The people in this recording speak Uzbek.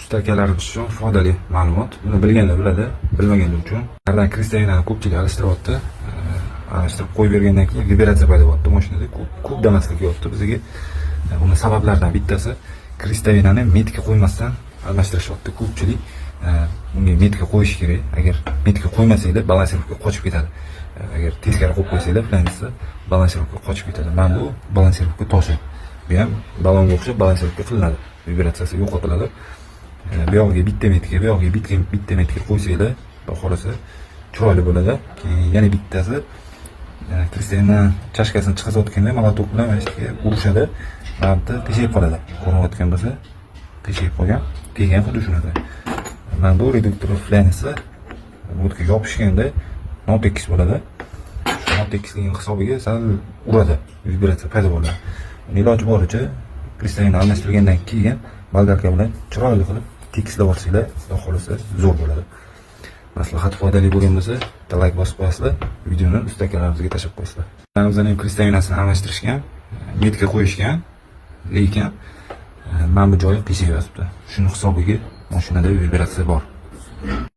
ustakalarimiz uchun foydali ma'lumot. Buni bilganlar biladi, bilmaganlar uchun. Qardan Kristavinani ko'pchilik alishtiryapti. Alishtirib qo'yib bergandan keyin vibratsiya paydo bo'lyapti mashinada. Ko'p damaslik yo'qdi. Bizga uni sabablaridan bittasi Kristavinani metka qo'ymasdan almashtirishyapti. Ko'pchilik unga metka qo'yish kerak. Agar metka qo'ymasanglar balansirovka qochib ketadi. Agar teskari qo'yib qo'ysanglar, flanjisi balansirovka qochib ketadi. Mana bu balansirovka toshi. Bu ham balonga o'xshab balansirovka qilinadi. Vibratsiyasi yo'qotiladi. Bu yoqqa bitta metka, bu yoqqa bitta metka qo'ysanglar, xohlasa chiroyli bo'ladi. Keyin yana bittasi Kristavinani chashkasini chiqazayotganda molotok bilan mana shu yerga urishadi. Mana teshib qoladi. Ko'rayotgan bo'lsa, teshib qolgan, degan xuddi shunaqa. Mana bu reduktor flanjisi o'tga yopishganda notekis bo'ladi. Notekisligini hisobiga sal uradi, vibratsiya paydo bo'ladi. Iloji boricha Kristavinani almashtirgandan keyin bolgarka bilan chiroyli qilib tekislab olsanglar, xudo xolasa zo'r bo'ladi. Maslahat foydali bo'lgan bo'lsa, like bosib qo'yasizlar, videoni ustakalarimizga tashlab qo'yasizlar. Bizning Kristavinasini almashtirishgan, metka qo'yishgan, lekin mana bu joyi qiyshayib yotibdi. Shuni hisobiga mashinada vibratsiya bor.